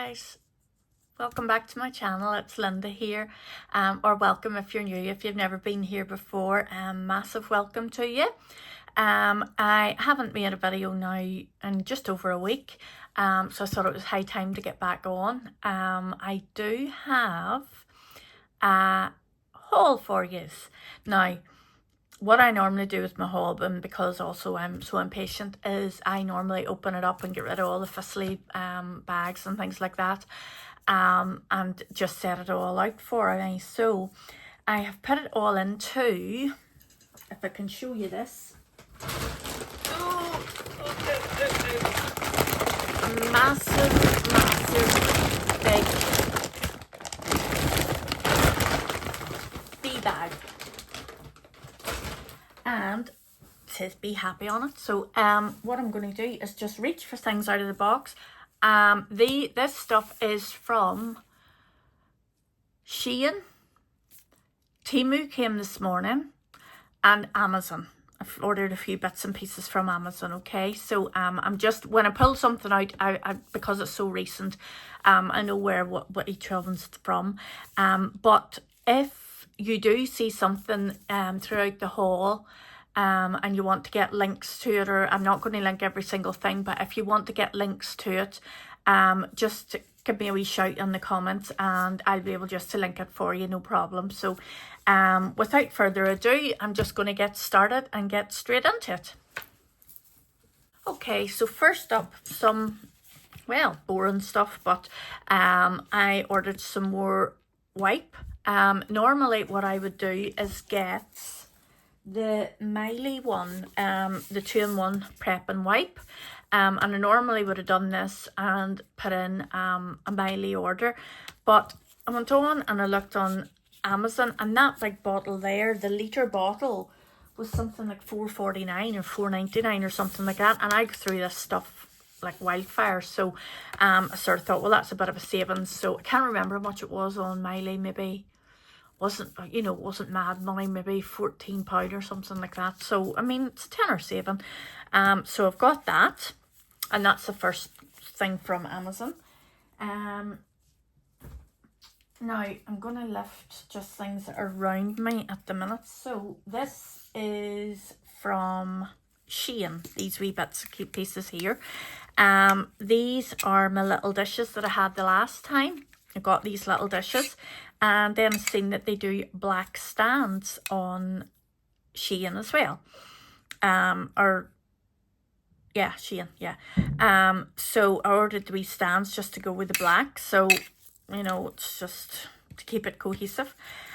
guys, welcome back to my channel. It's Linda here, or welcome if you're new. If you've never been here before, massive welcome to you. I haven't made a video now in just over a week, so I thought it was high time to get back on. I do have a haul for you now. What I normally do with my haul, and because also I'm so impatient, is I normally open it up and get rid of all the fussy bags and things like that, and just set it all out for me. So I have put it all into, if I can show you this, a massive big bee bag. And it says be happy on it. So what I'm going to do is just reach for things out of the box. This stuff is from Shein. Temu came this morning, and Amazon. I've ordered a few bits and pieces from Amazon, okay? So I'm just, when I pull something out, I because it's so recent, I know what each of them's from. But if you do see something throughout the haul, and you want to get links to it, or I'm not going to link every single thing, but if you want to get links to it, just give me a wee shout in the comments and I'll be able just to link it for you, no problem. So without further ado, I'm just going to get started and get straight into it. Okay, so first up, some, well, boring stuff, but I ordered some more wipe. Normally what I would do is get the Miley one, the 2-in-1 prep and wipe, and I normally would have done this and put in a Miley order, but I went on and I looked on Amazon, and that big bottle there, the litre bottle, was something like $4.49 or $4.99 or something like that, and I go through this stuff like wildfire. So I sort of thought, well, that's a bit of a savings. So I can't remember how much it was on Miley, maybe wasn't mad money, maybe £14 or something like that. So I mean, it's a tenner saving. So I've got that, and that's the first thing from Amazon. Now I'm gonna lift just things that are around me at the minute. So this is from Shein, these wee bits of cute pieces here. These are my little dishes that I had the last time. I got these little dishes, and then I've seen that they do black stands on Shein as well. Shein, yeah. So I ordered the wee stands just to go with the black. So, you know, it's just to keep it cohesive.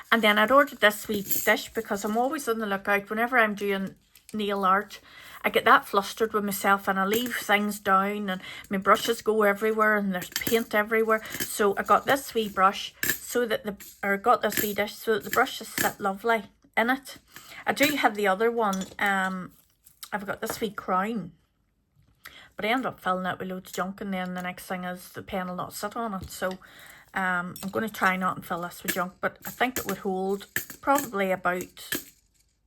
And then I'd ordered this wee dish because I'm always on the lookout whenever I'm doing nail art. I get that flustered with myself and I leave things down and my brushes go everywhere and there's paint everywhere. So I got this wee brush so that got this wee dish so that the brushes sit lovely in it. I do have the other one. I've got this wee crown, but I end up filling it with loads of junk, and then the next thing is the pen will not sit on it. So I'm going to try not and fill this with junk, but I think it would hold probably about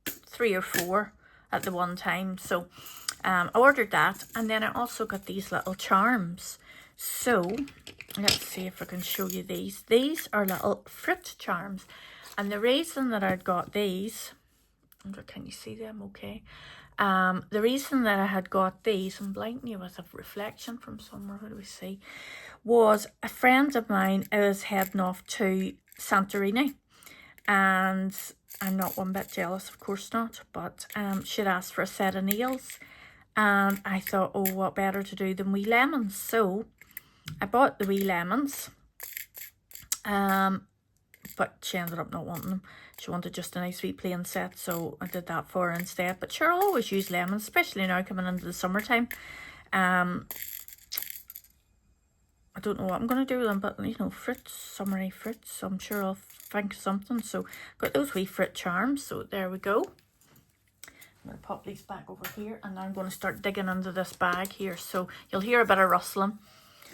3 or 4 at the one time. So I ordered that, and then I also got these little charms. So let's see if I can show you these. These are little fruit charms, and the reason that I'd got these, can you see them okay? The reason that I had got these, I'm blinding you with a reflection from somewhere, what do we see, was a friend of mine is heading off to Santorini, and I'm not one bit jealous, of course not, but she'd asked for a set of nails, and I thought, oh, what better to do than wee lemons. So I bought the wee lemons, but she ended up not wanting them. She wanted just a nice wee plain set, so I did that for her instead. But sure, I'll always use lemons, especially now coming into the summertime. I don't know what I'm going to do with them, but, you know, fruits, summery fruits, so I'm sure I'll think of something. So got those wee fruit charms, so there we go. I'm going to pop these back over here, and now I'm going to start digging into this bag here. So you'll hear a bit of rustling,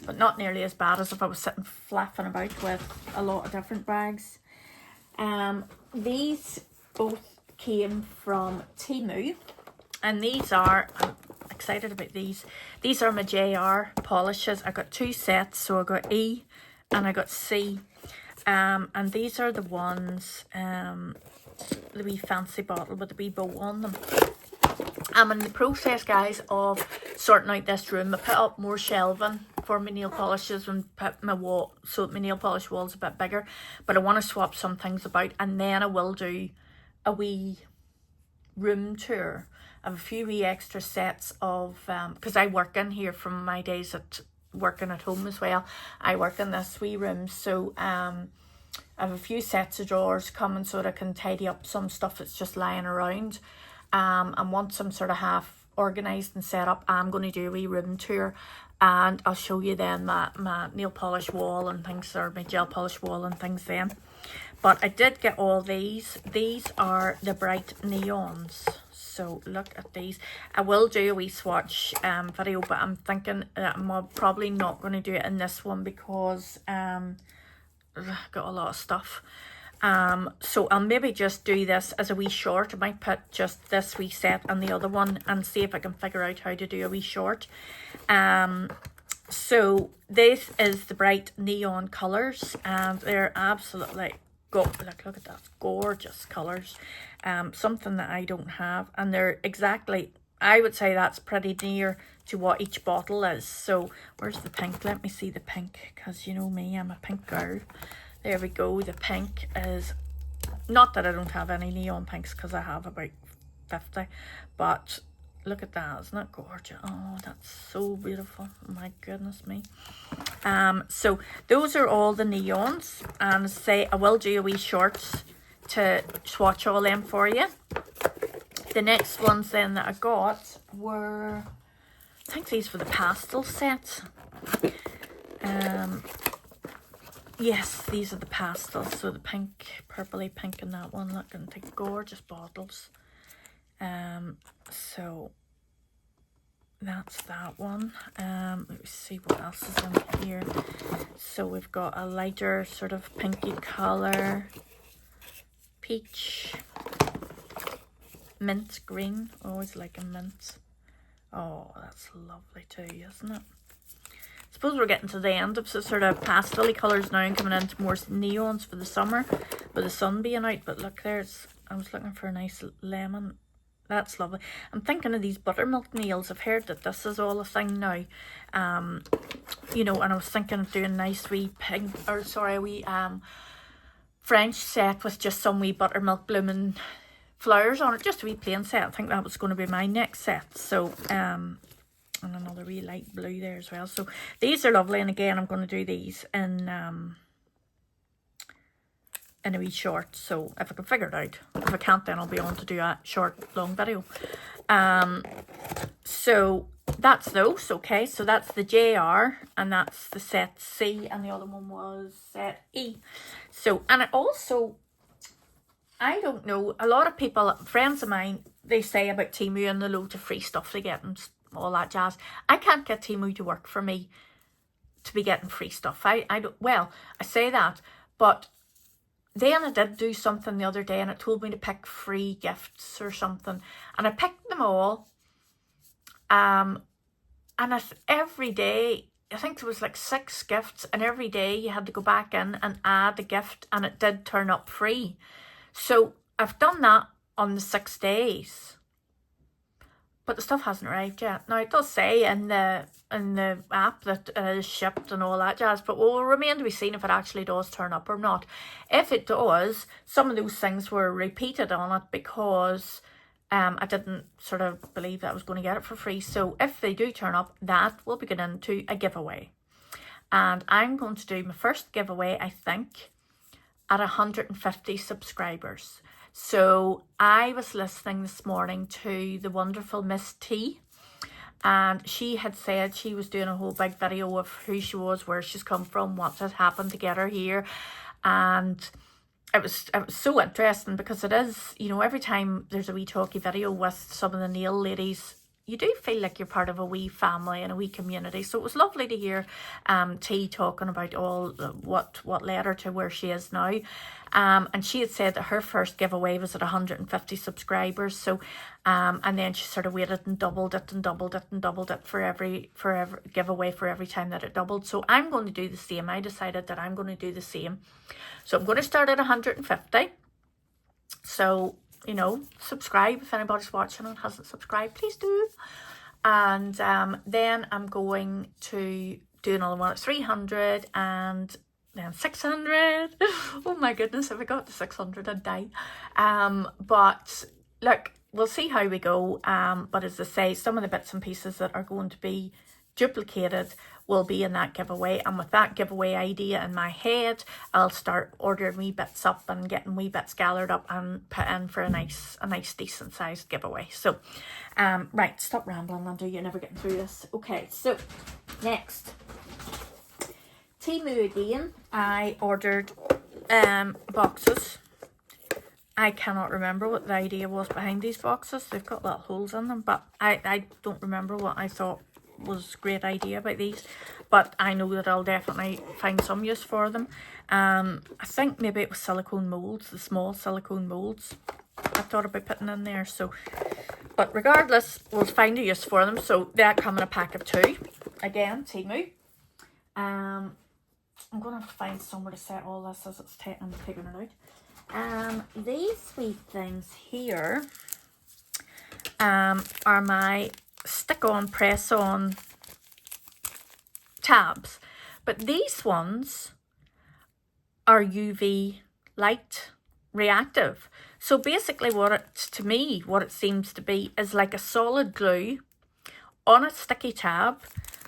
but not nearly as bad as if I was sitting flapping about with a lot of different bags. These both came from Temu, and these are, excited about these. These are my JR polishes. I got 2 sets, so I got E and I got C. And these are the ones, the wee fancy bottle with the wee bow on them. I'm in the process, guys, of sorting out this room. I put up more shelving for my nail polishes and put my wall, so my nail polish wall's a bit bigger. But I want to swap some things about, and then I will do a wee room tour. I have a few wee extra sets of, because I work in here from my days at working at home as well. I work in this wee room, so I have a few sets of drawers coming so that I can tidy up some stuff that's just lying around. And once I'm sort of half organised and set up, I'm going to do a wee room tour, and I'll show you then my nail polish wall and things, or my gel polish wall and things then. But I did get all these. These are the bright neons. So look at these. I will do a wee swatch video, but I'm thinking that I'm probably not going to do it in this one because I've got a lot of stuff. So I'll maybe just do this as a wee short. I might put just this wee set and the other one and see if I can figure out how to do a wee short. So this is the bright neon colours, and they're absolutely look at that, gorgeous colours. Something that I don't have, and they're exactly, I would say that's pretty near to what each bottle is. So where's the pink? Let me see the pink, because you know me, I'm a pink girl. There we go. The pink is, not that I don't have any neon pinks, because I have about 50, but look at that, isn't that gorgeous? Oh, that's so beautiful. My goodness me. So those are all the neons, and say I will do a wee shorts to swatch all them for you. The next ones then that I got were, I think these were the pastel sets. Yes, these are the pastels. So the pink, purpley pink in that one. Look at the gorgeous bottles. So that's that one. Let me see what else is in here. So we've got a lighter sort of pinky colour, peach, mint green. Always like a mint. Oh, that's lovely too, isn't it? I suppose we're getting to the end of sort of pastel-y colours now and coming into more neons for the summer with the sun being out. But look, there's, I was looking for a nice lemon. That's lovely. I'm thinking of these buttermilk nails. I've heard that this is all a thing now. You know, and I was thinking of doing a nice wee pink, or sorry, a wee French set with just some wee buttermilk blooming flowers on it. Just a wee plain set. I think that was going to be my next set. So, and another wee light blue there as well. So these are lovely. And again, I'm going to do these in a wee short, so if I can figure it out. If I can't, then I'll be on to do a short long video. So that's those. Okay, so that's the JR, and that's the set C, and the other one was set E. So, and it also, I don't know, a lot of people, friends of mine, they say about Temu and the loads of free stuff they get and all that jazz. I can't get Temu to work for me to be getting free stuff. I don't, well, I say that, but then I did do something the other day, and it told me to pick free gifts or something, and I picked them all. And every day, I think there was like 6 gifts, and every day you had to go back in and add a gift, and it did turn up free. So I've done that on the 6 days, but the stuff hasn't arrived yet. Now it does say in the app that it is shipped and all that jazz, but will remain to be seen if it actually does turn up or not. If it does, some of those things were repeated on it because I didn't sort of believe that I was going to get it for free. So if they do turn up, that will be getting into a giveaway. And I'm going to do my first giveaway, I think, at 150 subscribers. So I was listening this morning to the wonderful Miss T, and she had said she was doing a whole big video of who she was, where she's come from, what had happened to get her here. And it was so interesting, because it is, you know, every time there's a wee talky video with some of the nail ladies you do feel like you're part of a wee family and a wee community. So it was lovely to hear T talking about all what led her to where she is now. And she had said that her first giveaway was at 150 subscribers. So and then she sort of waited and doubled it and doubled it and doubled it for every giveaway for every time that it doubled. So I'm going to do the same. I decided that I'm going to do the same. So I'm going to start at 150. So, you know, subscribe if anybody's watching and hasn't subscribed, please do. And then I'm going to do another one at 300 and then 600. Oh my goodness, if I got to 600 I'd die. But look, we'll see how we go. But as I say, some of the bits and pieces that are going to be duplicated will be in that giveaway, and with that giveaway idea in my head, I'll start ordering wee bits up and getting wee bits gathered up and put in for a nice decent sized giveaway. So right, stop rambling, Andrew, you're never getting through this. Okay, so next, Temu again. I ordered boxes. I cannot remember what the idea was behind these boxes. They've got little holes in them, but I don't remember what I thought was a great idea about these, but I know that I'll definitely find some use for them. I think maybe it was silicone molds, the small silicone molds I thought about putting in there. So, but regardless, we'll find a use for them. So that come in a pack of 2. Again, Temu. I'm gonna have to find somewhere to set all this as it's taking it out. These sweet things here are my stick-on, press-on tabs, but these ones are UV light reactive. So basically what it seems to be is like a solid glue on a sticky tab.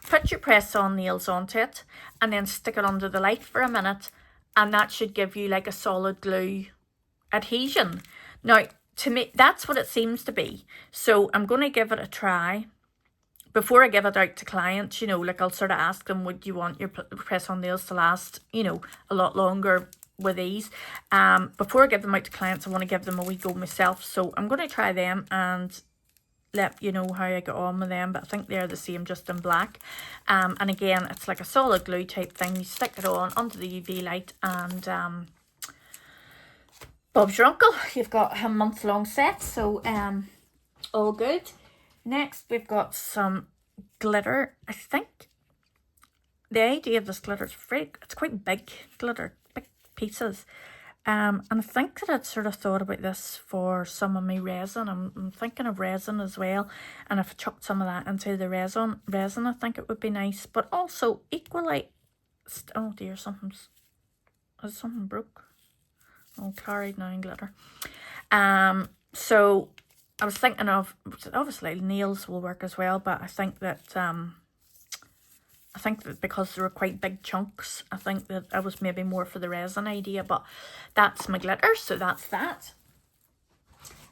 Put your press-on nails onto it and then stick it under the light for a minute, and that should give you like a solid glue adhesion. Now, to me, that's what it seems to be. So I'm going to give it a try. Before I give it out to clients, you know, like I'll sort of ask them, would you want your press-on nails to last, you know, a lot longer with these? Before I give them out to clients, I want to give them a wee go myself. So I'm going to try them and let you know how I get on with them. But I think they're the same, just in black. And again, it's like a solid glue type thing. You stick it on under the UV light and Bob's your uncle. You've got a month-long set, so all good. Next, we've got some glitter. I think the idea of this glitter is it's quite big glitter, big pieces. And I think that I'd sort of thought about this for some of my resin. I'm thinking of resin as well. And if I chucked some of that into the resin, I think it would be nice. But also equally, oh dear, something broke. Oh, carried now in glitter. So I was thinking of, obviously nails will work as well, but I think that because they were quite big chunks, I think that I was maybe more for the resin idea. But that's my glitter, so that's that.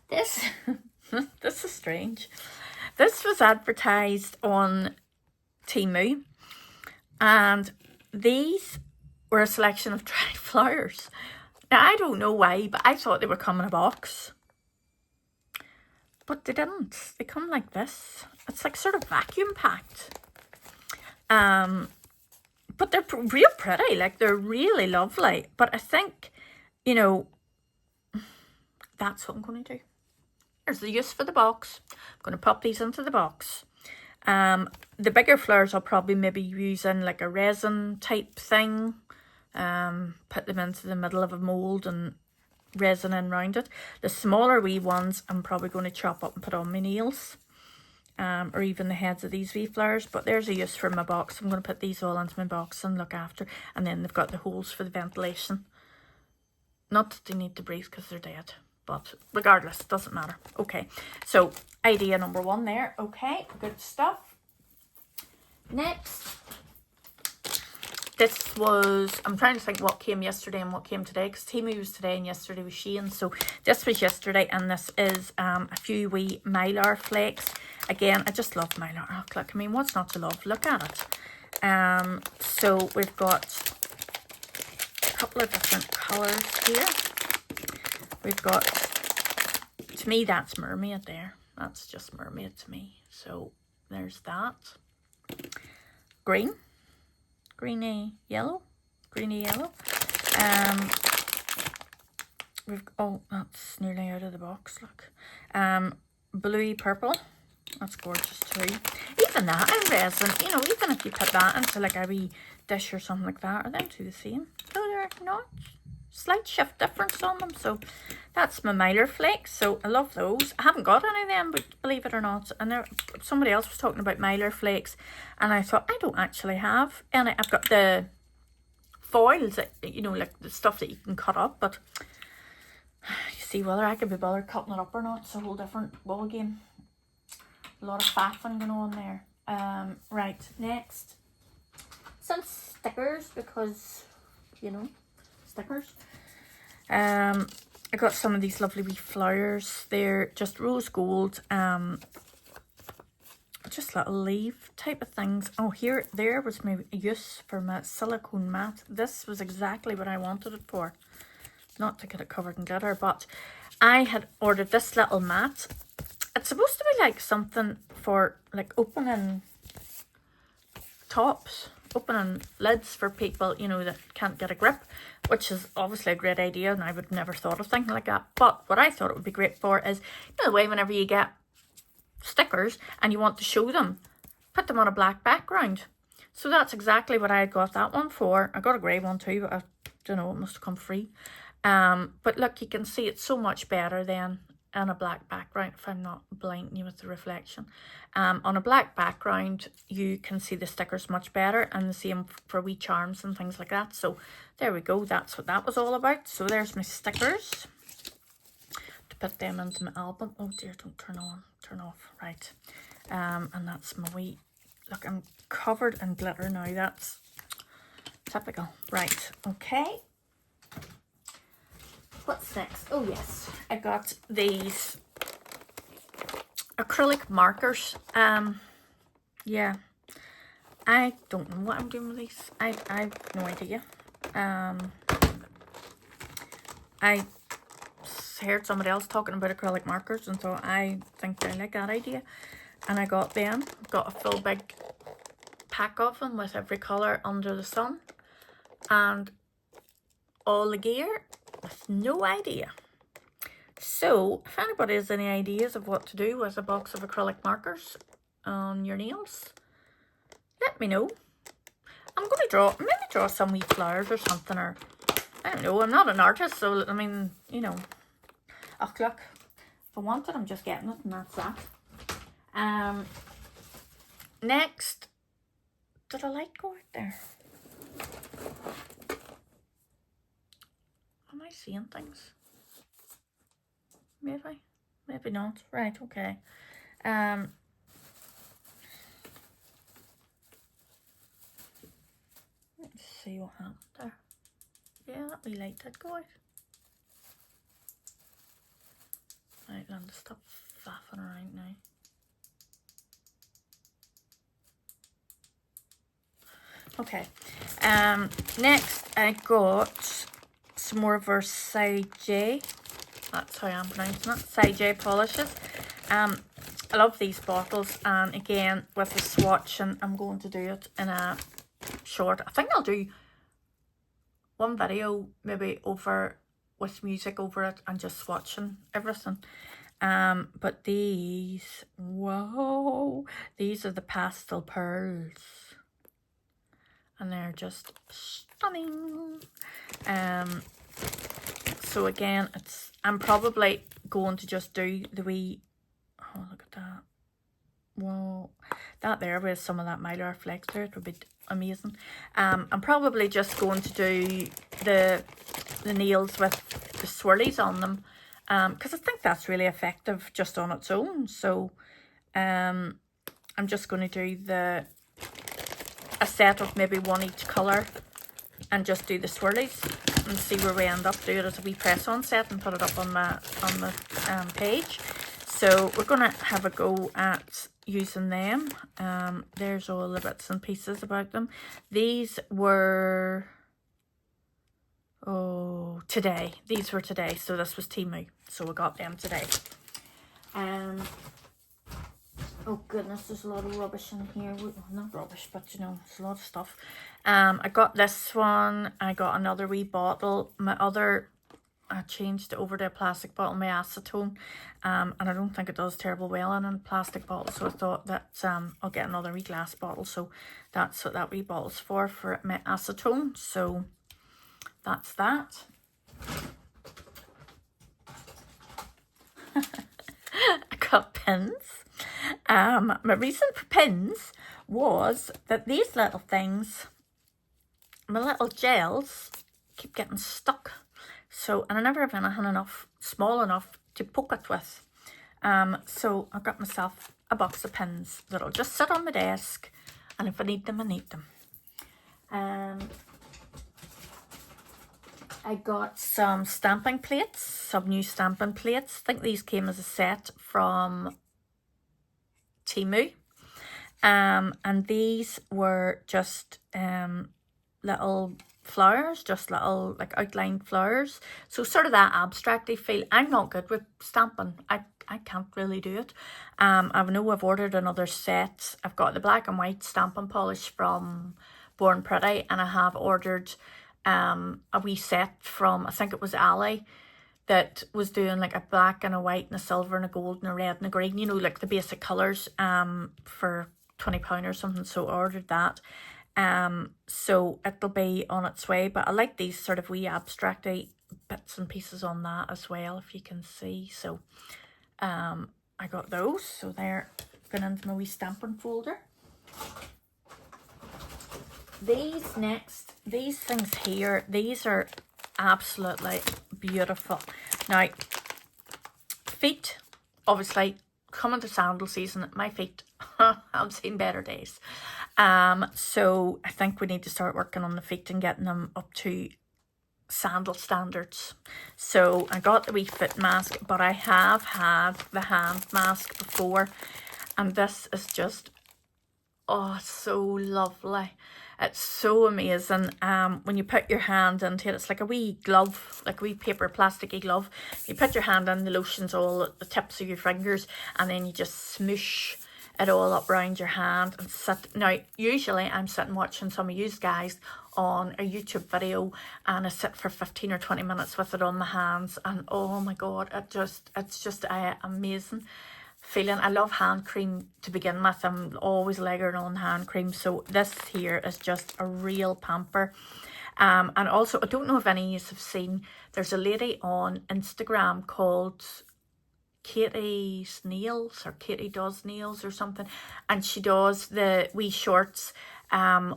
This this is strange. This was advertised on Temu, and these were a selection of dried flowers. Now, I don't know why, but I thought they would come in a box. But they didn't. They come like this. It's like sort of vacuum packed. But they're real pretty. Like, they're really lovely. But I think, you know, that's what I'm going to do. There's the use for the box. I'm going to pop these into the box. The bigger flowers I'll probably maybe use in like a resin type thing. Put them into the middle of a mould and resin in round it. The smaller wee ones I'm probably going to chop up and put on my nails, or even the heads of these wee flowers. But there's a use for my box. I'm going to put these all into my box and look after, and then they've got the holes for the ventilation. Not that they need to breathe because they're dead, but regardless, it doesn't matter. Okay, so idea number 1 there. Okay, good stuff. Next, this was, I'm trying to think what came yesterday and what came today, because Temu was today and yesterday was Shein. So this was yesterday, and this is a few wee mylar flakes. Again, I just love mylar. Oh, look, I mean, what's not to love? Look at it. So we've got a couple of different colours here. We've got, to me, that's mermaid there. That's just mermaid to me. So there's that. Green. Greeny yellow. Greeny yellow. Oh, that's nearly out of the box, look. Bluey purple. That's gorgeous too. Even that in resin, you know, even if you put that into like a wee dish or something like that, are them two the same? No, they're not. Slight shift difference on them. So that's my Mylar flakes. So I love those. I haven't got any of them, but believe it or not. And there, somebody else was talking about Mylar flakes, and I thought I don't actually have any. I've got the foils, that, you know, like the stuff that you can cut up, but you see whether I could be bothered cutting it up or not. It's a whole different ball game. A lot of faffing going on there. Right, next, some stickers, because, you know, stickers. I got some of these lovely wee flowers. They're just rose gold, just little leaf type of things. Oh, there was my use for my silicone mat. This was exactly what I wanted it for. Not to get it covered in glitter, but I had ordered this little mat. It's supposed to be like something for like opening tops, opening lids for people, you know, that can't get a grip, which is obviously a great idea, and I would never thought of thinking like that. But what I thought it would be great for is, you know, the way whenever you get stickers and you want to show them, put them on a black background. So that's exactly what I got that one for. I got a grey one too, but I don't know, it must have come free. But look, you can see it's so much better than on a black background, if I'm not blinding you with the reflection. On a black background, you can see the stickers much better, and the same for wee charms and things like that. So there we go, that's what that was all about. So there's my stickers, to put them into my album. Oh dear, don't turn off, right. And that's my wee, look, I'm covered in glitter now, that's typical. Right, okay. What's next? Oh yes, I got these acrylic markers. Yeah, I don't know what I'm doing with these. I've no idea. I heard somebody else talking about acrylic markers and thought I think I like that idea, and I got them. Got a full big pack of them with every colour under the sun and all the gear, with no idea. So if anybody has any ideas of what to do with a box of acrylic markers on your nails, let me know. I'm going to maybe draw some wee flowers or something, or I don't know. I'm not an artist, so I mean, you know. Oh look, if I want it, I'm just getting it, and that's that. Next, did a light go out there? Am I seeing things? Maybe, maybe not. Right, okay. Let's see what happened there. Yeah, that wee light did go out. Right, Linda, stop faffing around now. Okay. Next I got some more Versailles. That's how I'm pronouncing it. Versailles polishes. I love these bottles, and again with the swatch, and I'm going to do it in a short. I think I'll do one video maybe over with music over it and just swatching everything. But these, whoa, these are the pastel pearls, and they're just stunning. So again, I'm probably going to just do the wee, oh look at that, whoa, that there with some of that Mylar flex there, it would be amazing. I'm probably just going to do the nails with the swirlies on them, because I think that's really effective just on its own. So I'm just going to do a set of maybe one each colour and just do the swirlies and see where we end up. Do it as a wee press on set and put it up on the page. So we're going to have a go at using them. There's all the bits and pieces about them. These were today. These were today, so this was Temu, so we got them today. Oh goodness, there's a lot of rubbish in here. Well, not rubbish, but you know, there's a lot of stuff. I got this one. I got another wee bottle. I changed it over to a plastic bottle, my acetone. And I don't think it does terrible well in a plastic bottle. So I thought that I'll get another wee glass bottle. So that's what that wee bottle's for my acetone. So that's that. I got pins. My reason for pins was that these little things, my little gels, keep getting stuck. So, and I never have anything small enough to poke it with. So I got myself a box of pins that'll just sit on my desk, and if I need them, I need them. I got some stamping plates, some new stamping plates. I think these came as a set from Temu. And these were just little flowers, just little like outlined flowers. So sort of that abstracty feel. I'm not good with stamping. I can't really do it. I know I've ordered another set. I've got the black and white stamping polish from Born Pretty, and I have ordered a wee set from, I think it was Ali, that was doing like a black and a white and a silver and a gold and a red and a green, you know, like the basic colours for £20 or something. So I ordered that. So it'll be on its way, but I like these sort of wee abstracty bits and pieces on that as well, if you can see. So I got those, so they're going into my wee stamping folder. These things here, these are absolutely beautiful. Now, feet, obviously, coming to sandal season, my feet, I've seen better days. So I think we need to start working on the feet and getting them up to sandal standards. So I got the wee foot mask, but I have had the hand mask before, and this is just, oh, so lovely. It's so amazing. When you put your hand into it, it's like a wee glove, like a wee paper plasticky glove. You put your hand in, the lotion's all at the tips of your fingers, and then you just smoosh it all up around your hand and sit. Now, usually I'm sitting watching some of you guys on a YouTube video, and I sit for 15 or 20 minutes with it on my hands, and oh my god, it's just amazing feeling. I love hand cream to begin with. I'm always lagging on hand cream, so this here is just a real pamper. And also, I don't know if any of you have seen, there's a lady on Instagram called Katie's Nails, or Katie Does Nails or something, and she does the wee shorts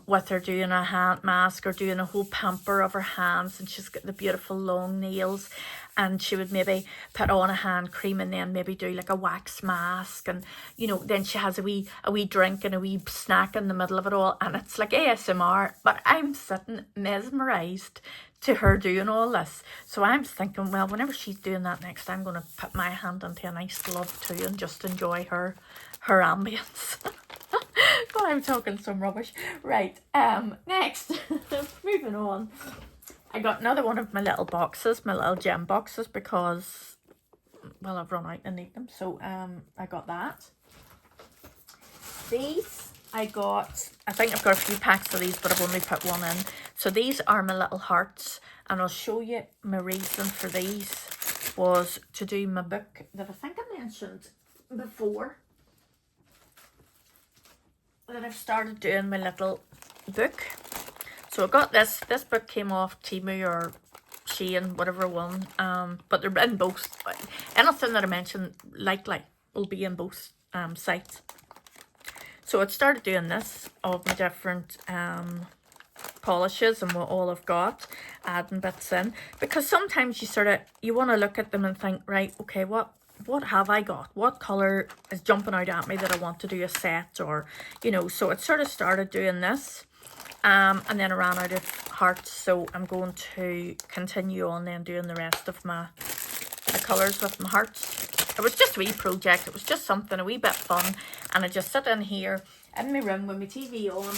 with her doing a hand mask or doing a whole pamper of her hands, and she's got the beautiful long nails, and she would maybe put on a hand cream and then maybe do like a wax mask, and you know, then she has a wee drink and a wee snack in the middle of it all, and it's like ASMR, but I'm sitting mesmerised to her doing all this. So I'm thinking, well, whenever she's doing that next, I'm going to put my hand into a nice glove too and just enjoy her ambience. God, I'm talking some rubbish. Right, next, moving on. I got another one of my little boxes, my little gem boxes, because, well, I've run out and need them. So I got that. These I got, I think I've got a few packs of these, but I've only put one in. So these are my little hearts, and I'll show you my reason for these was to do my book that I think I mentioned before, that I've started doing my little book. So I got this book came off Temu or Shein, whatever one, but they're in both. Anything that I mentioned likely will be in both sites. So I started doing this of my different polishes and what all I've got, adding bits in, because sometimes you want to look at them and think, right, okay, what have I got? What colour is jumping out at me that I want to do a set, or, you know, so it sort of started doing this, and then I ran out of hearts, so I'm going to continue on then doing the rest of my colours with my hearts. It was just a wee project, it was just something a wee bit fun, and I just sit in here in my room with my TV on,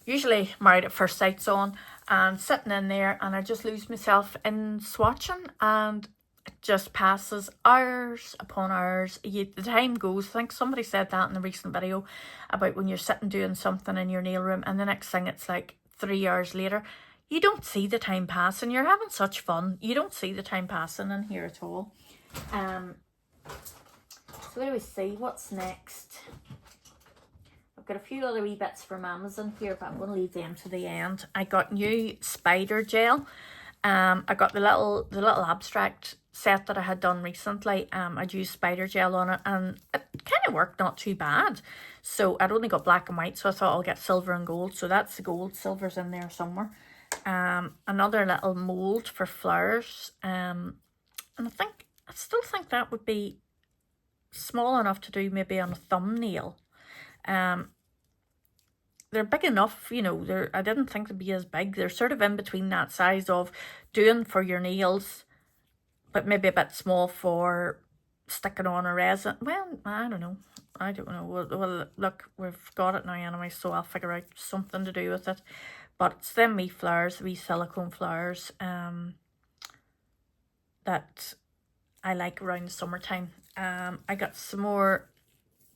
usually Married at First Sight's on, and sitting in there, and I just lose myself in swatching, and it just passes hours upon hours. The time goes. I think somebody said that in a recent video about when you're sitting doing something in your nail room and the next thing it's like 3 hours later. You don't see the time passing. You're having such fun. You don't see the time passing in here at all. So what do we see? What's next? I've got a few other wee bits from Amazon here, but I'm going to leave them to the end. I got new spider gel. I got the little abstract set that I had done recently. I'd used spider gel on it and it kind of worked not too bad. So I'd only got black and white, so I thought I'll get silver and gold. So that's the gold. Silver's in there somewhere. Another little mold for flowers. And I still think that would be small enough to do maybe on a thumbnail. They're big enough, you know, I didn't think they'd be as big. They're sort of in between that size of doing for your nails, but maybe a bit small for sticking on a resin. Well, I don't know. Well, look, we've got it now anyway, so I'll figure out something to do with it. But it's them wee flowers, wee silicone flowers, that I like around the summertime. I got some more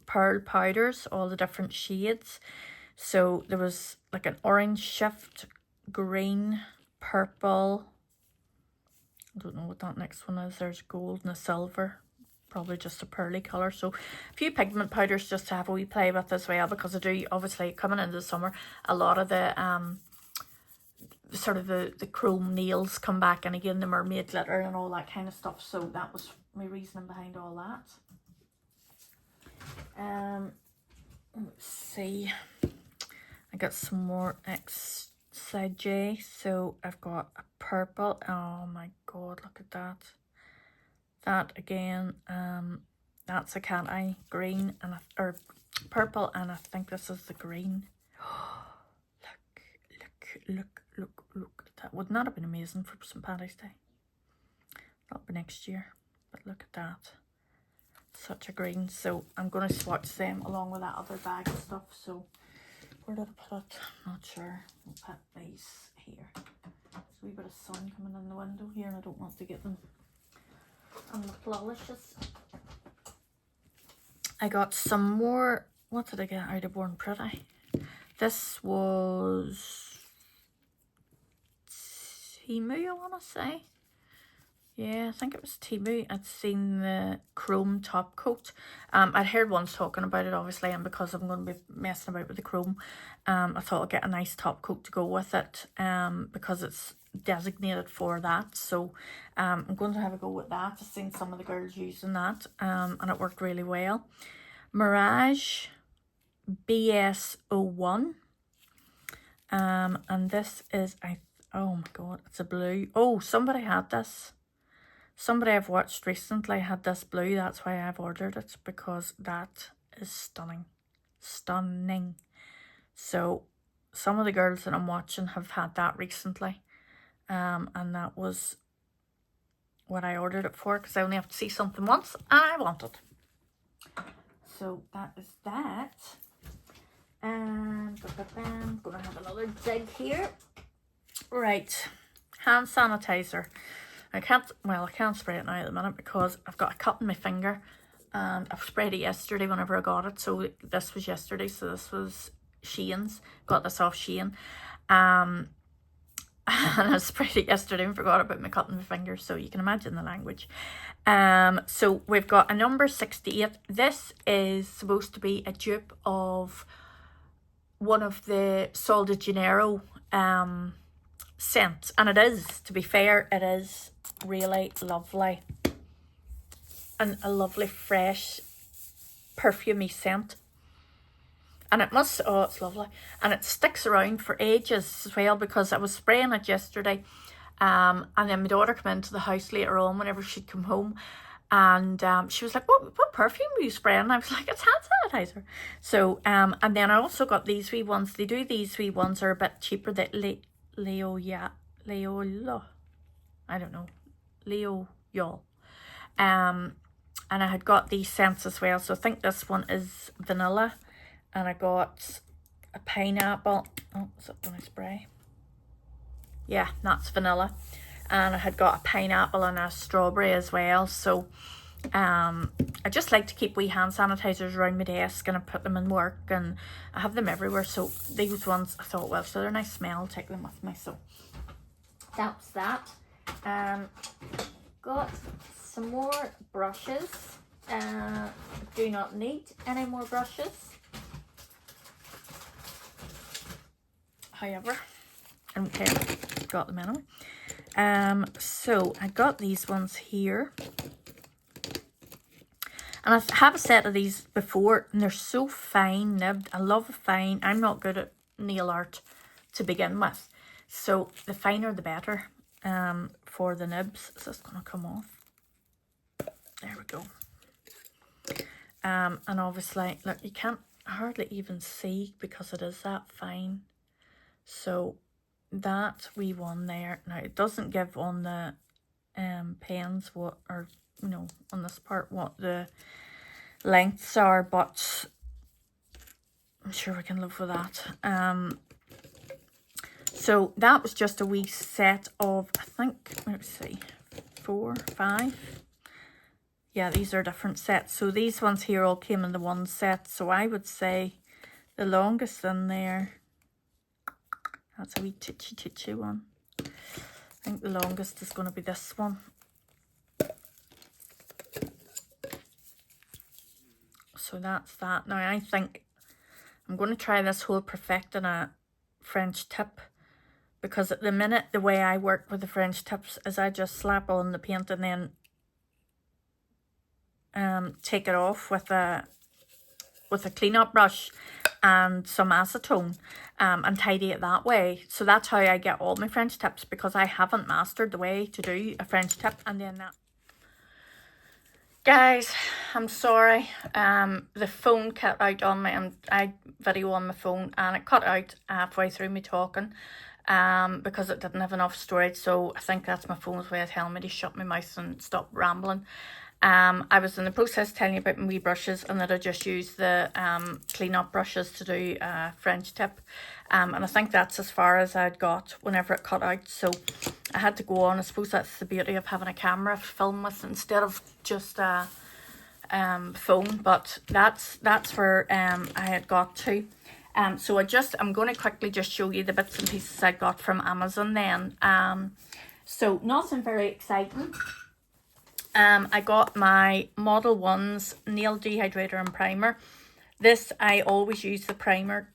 pearl powders, all the different shades. So there was like an orange shift, green, purple. I don't know what that next one is. There's gold and a silver. Probably just a pearly colour. So a few pigment powders just to have a wee play with as well, because I do, obviously, coming into the summer, a lot of the sort of the chrome nails come back, and again the mermaid glitter and all that kind of stuff. So that was my reasoning behind all that. Let's see. I got some more XJ. So I've got a purple. Oh my god, look at that. That again, that's a cat eye green and or purple, and I think this is the green. Look at that. Wouldn't that have been amazing for St. Paddy's Day? That'll be next year. But look at that. Such a green. So I'm going to swatch them along with that other bag of stuff. So where did I put it? I'm not sure. We'll put these here. There's a wee bit of sun coming in the window here, and I don't want to get them on the flourishes. I got some more. What did I get out of Born Pretty? This was Temu, I want to say. Yeah, I think it was Temu. I'd seen the chrome top coat. I'd heard ones talking about it, obviously, and because I'm going to be messing about with the chrome, I thought I'd get a nice top coat to go with it, because it's designated for that. So I'm going to have a go with that. I've seen some of the girls using that, and it worked really well. Mirage BS01. And this is, oh my god, it's a blue. Oh, somebody had this. Somebody I've watched recently had this blue. That's why I've ordered it, because that is stunning. Stunning. So some of the girls that I'm watching have had that recently. And that was what I ordered it for, because I only have to see something once and I want it. So that is that. And I'm going to have another dig here. Right. Hand sanitizer. I can't spray it now at the minute because I've got a cut in my finger, and I've sprayed it yesterday whenever I got it. So this was yesterday, so this was Shein's. Got this off Shein. And I sprayed it yesterday and forgot about my cut in my finger, so you can imagine the language. So we've got a number 68. This is supposed to be a dupe of one of the Sol de Janeiro scent, and it is, to be fair, it is really lovely, and a lovely fresh perfumey scent, and it must, oh, it's lovely, and it sticks around for ages as well, because I was spraying it yesterday, and then my daughter came into the house later on whenever she'd come home, and she was like, what perfume are you spraying? And I was like, it's hand sanitizer. So and then I also got these wee ones. They do, these wee ones are a bit cheaper, that Leoyal, I don't know, Leoyal. And I had got these scents as well. So I think this one is vanilla, and I got a pineapple. Oh, is that when I spray? Yeah, that's vanilla. and I had got a pineapple and a strawberry as well. So I just like to keep wee hand sanitizers around my desk, and I put them in work, and I have them everywhere. So these ones I thought, well, so they're a nice smell, I'll take them with me. So that's that. Got some more brushes. Do not need any more brushes. However, I don't care. Got them anyway. So I got these ones here. And I have a set of these before, and they're so fine nibbed. I love a fine. I'm not good at nail art to begin with. So the finer the better for the nibs. Is this going to come off? There we go. And obviously, look, you can't hardly even see because it is that fine. So that wee one there. Now, it doesn't give on the pens what, or, you know, on this part what the lengths are, but I'm sure we can live with that. So that was just a wee set of, I think, let's see, 4, 5. Yeah, these are different sets. So these ones here all came in the one set. So I would say the longest in there, that's a wee titchy one. I think the longest is going to be this one. So that's that. Now I think I'm going to try this whole perfecting a French tip, because at the minute the way I work with the French tips is I just slap on the paint and then take it off with a clean-up brush and some acetone and tidy it that way. So that's how I get all my French tips, because I haven't mastered the way to do a French tip. And then that, guys, I'm sorry, the phone cut out on me, and I video on my phone and it cut out halfway through me talking because it didn't have enough storage. So I think that's my phone's way of telling me to shut my mouth and stop rambling. I was in the process telling you about my wee brushes, and that I just used the clean up brushes to do a French tip, and I think that's as far as I'd got whenever it cut out. So I had to go on. I suppose that's the beauty of having a camera to film with instead of just a phone. But that's where I had got to. So I'm going to quickly just show you the bits and pieces I got from Amazon then. So nothing very exciting. I got my Model 1's Nail Dehydrator and Primer. This, I always use the primer.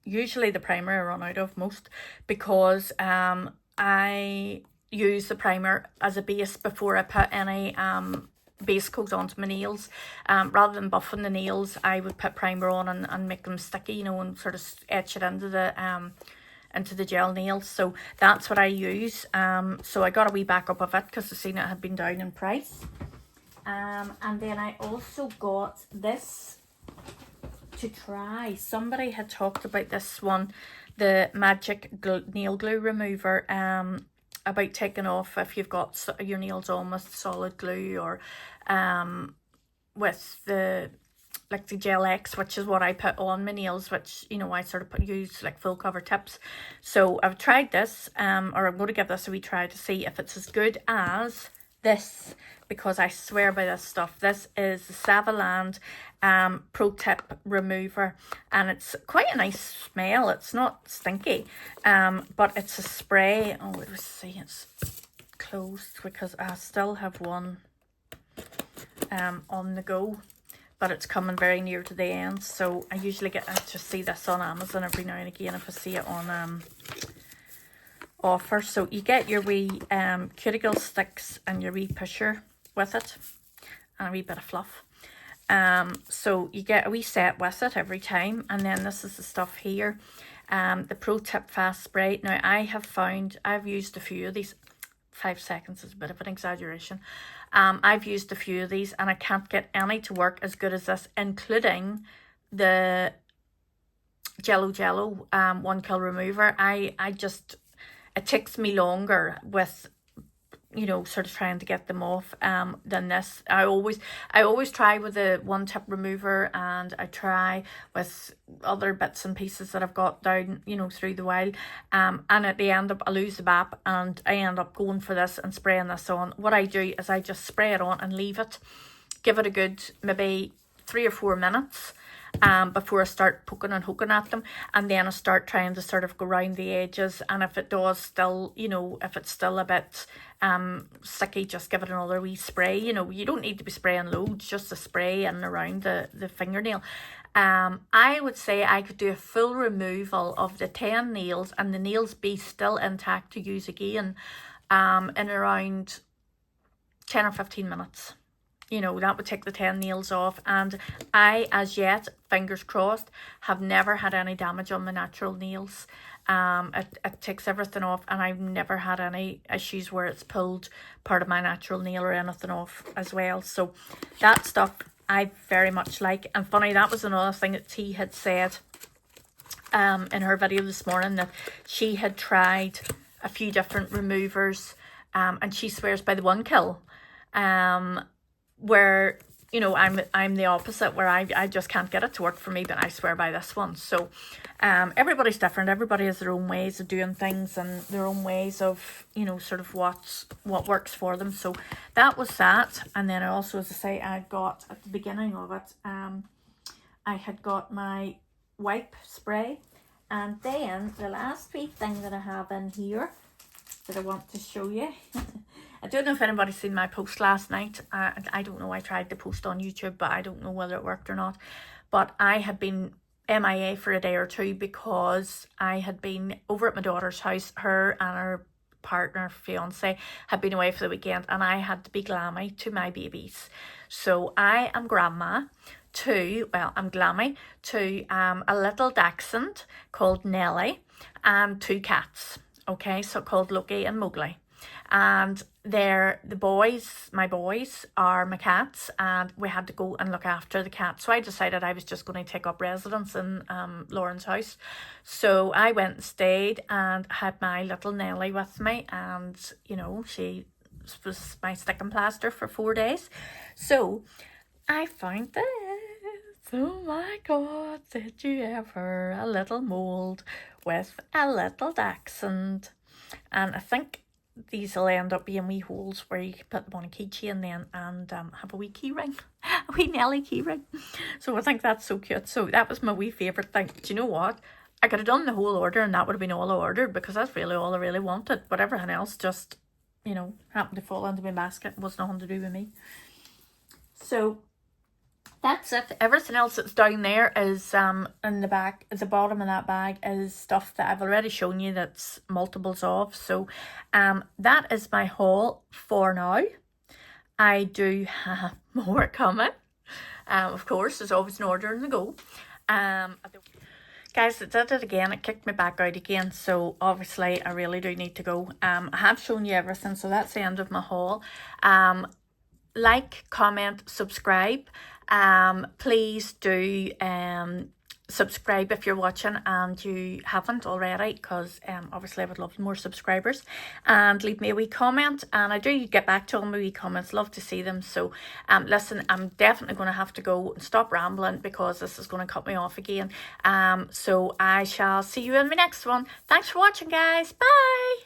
Usually the primer I run out of most, because I use the primer as a base before I put any base coat onto my nails. Rather than buffing the nails, I would put primer on and make them sticky, you know, and sort of etch it into the gel nails. So that's what I use. So I got a wee backup of it because I seen it had been down in price. And then I also got this to try. Somebody had talked about this one, the Magic Nail Glue Remover, about taking off if you've got your nails on with solid glue, or with the like the Gel X, which is what I put on my nails, which, you know, I sort of use like full cover tips. So I've tried this, or I'm going to give this a wee try to see if it's as good as this, because I swear by this stuff. This is the Savaland Pro Tip Remover, and it's quite a nice smell. It's not stinky, but it's a spray. Oh, let's see, it's closed because I still have one on the go, but it's coming very near to the end. So I usually I just see this on Amazon every now and again if I see it on offer. So you get your wee cuticle sticks and your wee pusher with it, and a wee bit of fluff. So you get a wee set with it every time, and then this is the stuff here, the Pro Tip Fast Spray. Now I've used a few of these. 5 seconds is a bit of an exaggeration. I've used a few of these, and I can't get any to work as good as this, including the Jello 1 Kill Remover. It takes me longer with, you know, sort of trying to get them off than this. I always try with the one tip remover, and I try with other bits and pieces that I've got down, you know, through the while, and at the end I lose the BAP and I end up going for this and spraying this on. What I do is I just spray it on and leave it, give it a good maybe 3 or 4 minutes before I start poking and hooking at them, and then I start trying to sort of go around the edges, and if it does still, you know, if it's still a bit sticky, just give it another wee spray. You know, you don't need to be spraying loads, just a spray and around the fingernail. I would say I could do a full removal of the 10 nails and the nails be still intact to use again in around 10 or 15 minutes. You know, that would take the 10 nails off, and I, as yet, fingers crossed, have never had any damage on my natural nails. It takes everything off, and I've never had any issues where it's pulled part of my natural nail or anything off as well. So that stuff I very much like. And funny, that was another thing that T had said in her video this morning, that she had tried a few different removers, and she swears by the One Kill. Where, you know, I'm the opposite, where I just can't get it to work for me, but I swear by this one. So everybody's different. Everybody has their own ways of doing things and their own ways of, you know, sort of what works for them. So that was that. And then I also, as I say, I got at the beginning of it, I had got my wipe spray, and then the last wee thing that I have in here that I want to show you. I don't know if anybody's seen my post last night. I don't know. I tried to post on YouTube, but I don't know whether it worked or not. But I had been MIA for a day or two because I had been over at my daughter's house. Her and her partner, fiance, had been away for the weekend, and I had to be glammy to my babies. So I am grandma to, well, I'm glammy to a little dachshund called Nelly and 2 cats. Okay, so called Loki and Mowgli. And they're the boys, my boys are my cats, and we had to go and look after the cats. So I decided I was just going to take up residence in Lauren's house. So I went and stayed and had my little Nelly with me, and you know, she was my sticking plaster for 4 days. So I found this. Oh my God, did you ever? A little mould with a little dachshund. And I think these will end up being wee holes where you can put them on a keychain then, and have a wee key ring, a wee Nelly key ring. So I think that's so cute. So that was my wee favourite thing. Do you know what? I could have done the whole order and that would have been all I ordered, because that's really all I really wanted. But everything else just, you know, happened to fall into my basket. It was nothing to do with me. So that's it. Everything else that's down there is in the back, at the bottom of that bag, is stuff that I've already shown you that's multiples of. So that is my haul for now. I do have more coming. Of course, there's always an order on the go. Guys, it did it again. It kicked me back out again. So obviously I really do need to go. I have shown you everything. So that's the end of my haul. Like, comment, subscribe. Please do subscribe if you're watching and you haven't already, because obviously I would love more subscribers, and leave me a wee comment, and I do get back to all my wee comments. Love to see them. So listen, I'm definitely going to have to go and stop rambling, because this is going to cut me off again. So I shall see you in my next one. Thanks for watching, guys. Bye.